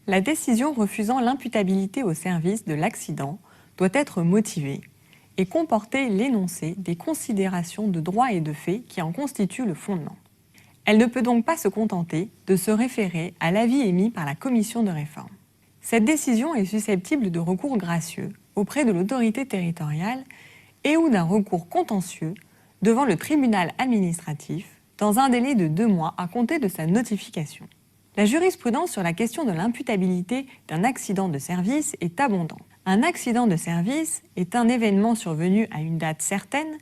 La décision refusant l'imputabilité au service de l'accident doit être motivée et comporter l'énoncé des considérations de droit et de fait qui en constituent le fondement. Elle ne peut donc pas se contenter de se référer à l'avis émis par la commission de réforme. Cette décision est susceptible de recours gracieux auprès de l'autorité territoriale et ou d'un recours contentieux devant le tribunal administratif dans un délai de 2 mois à compter de sa notification. La jurisprudence sur la question de l'imputabilité d'un accident de service est abondante. Un accident de service est un événement survenu à une date certaine,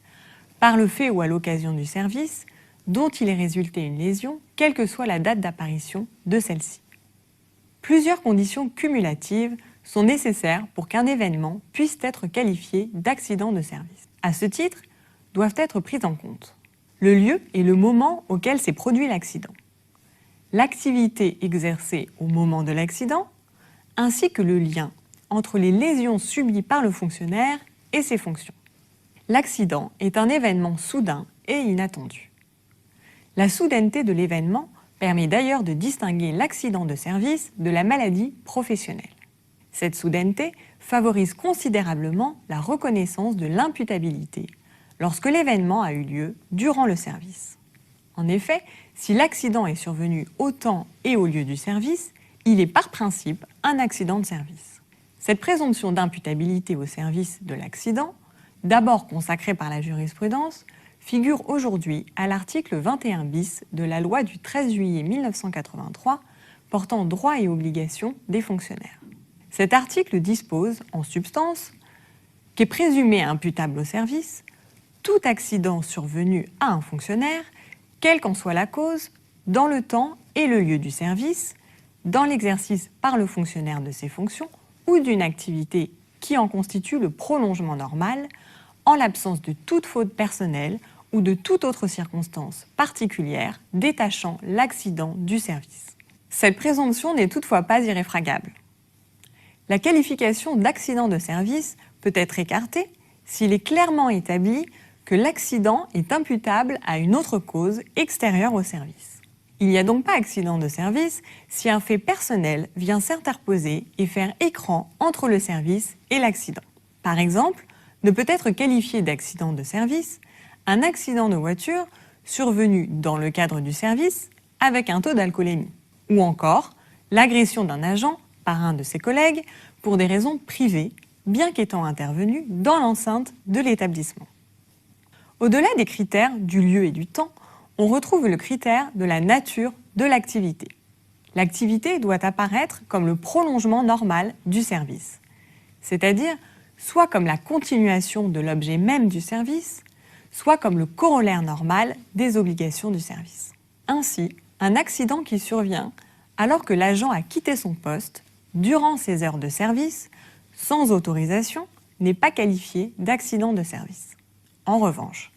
par le fait ou à l'occasion du service, dont il est résulté une lésion, quelle que soit la date d'apparition de celle-ci. Plusieurs conditions cumulatives sont nécessaires pour qu'un événement puisse être qualifié d'accident de service. À ce titre, doivent être prises en compte le lieu et le moment auquel s'est produit l'accident, l'activité exercée au moment de l'accident, ainsi que le lien entre les lésions subies par le fonctionnaire et ses fonctions. L'accident est un événement soudain et inattendu. La soudaineté de l'événement permet d'ailleurs de distinguer l'accident de service de la maladie professionnelle. Cette soudaineté favorise considérablement la reconnaissance de l'imputabilité lorsque l'événement a eu lieu durant le service. En effet, si l'accident est survenu au temps et au lieu du service, il est par principe un accident de service. Cette présomption d'imputabilité au service de l'accident, d'abord consacrée par la jurisprudence, figure aujourd'hui à l'article 21 bis de la loi du 13 juillet 1983 portant droits et obligations des fonctionnaires. Cet article dispose, en substance, qu'est présumé imputable au service tout accident survenu à un fonctionnaire, quelle qu'en soit la cause, dans le temps et le lieu du service, dans l'exercice par le fonctionnaire de ses fonctions ou d'une activité qui en constitue le prolongement normal, en l'absence de toute faute personnelle ou de toute autre circonstance particulière détachant l'accident du service. Cette présomption n'est toutefois pas irréfragable. La qualification d'accident de service peut être écartée s'il est clairement établi que l'accident est imputable à une autre cause extérieure au service. Il n'y a donc pas accident de service si un fait personnel vient s'interposer et faire écran entre le service et l'accident. Par exemple, ne peut être qualifié d'accident de service un accident de voiture survenu dans le cadre du service avec un taux d'alcoolémie, ou encore l'agression d'un agent par un de ses collègues pour des raisons privées, bien qu'étant intervenu dans l'enceinte de l'établissement. Au-delà des critères du lieu et du temps, on retrouve le critère de la nature de l'activité. L'activité doit apparaître comme le prolongement normal du service, c'est-à-dire soit comme la continuation de l'objet même du service, soit comme le corollaire normal des obligations du service. Ainsi, un accident qui survient alors que l'agent a quitté son poste durant ses heures de service, sans autorisation, n'est pas qualifié d'accident de service. En revanche,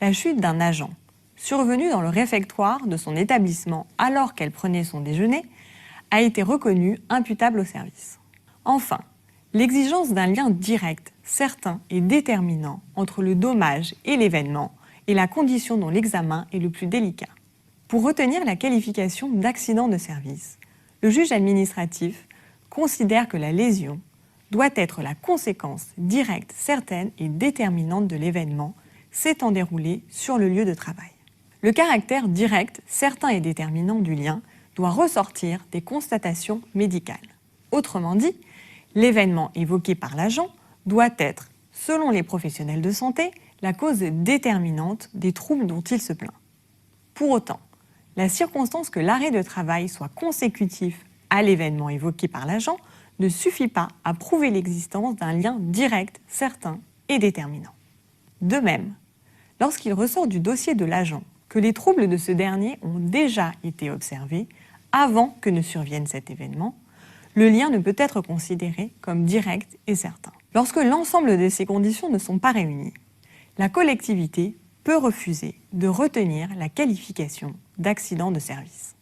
la chute d'un agent survenue dans le réfectoire de son établissement alors qu'elle prenait son déjeuner a été reconnue imputable au service. Enfin, l'exigence d'un lien direct, certain et déterminant entre le dommage et l'événement est la condition dont l'examen est le plus délicat. Pour retenir la qualification d'accident de service, le juge administratif considère que la lésion doit être la conséquence directe, certaine et déterminante de l'événement s'étant déroulé sur le lieu de travail. Le caractère direct, certain et déterminant du lien doit ressortir des constatations médicales. Autrement dit, l'événement évoqué par l'agent doit être, selon les professionnels de santé, la cause déterminante des troubles dont il se plaint. Pour autant, la circonstance que l'arrêt de travail soit consécutif à l'événement évoqué par l'agent ne suffit pas à prouver l'existence d'un lien direct, certain et déterminant. De même, lorsqu'il ressort du dossier de l'agent que les troubles de ce dernier ont déjà été observés avant que ne survienne cet événement, le lien ne peut être considéré comme direct et certain. Lorsque l'ensemble de ces conditions ne sont pas réunies, la collectivité peut refuser de retenir la qualification d'accident de service.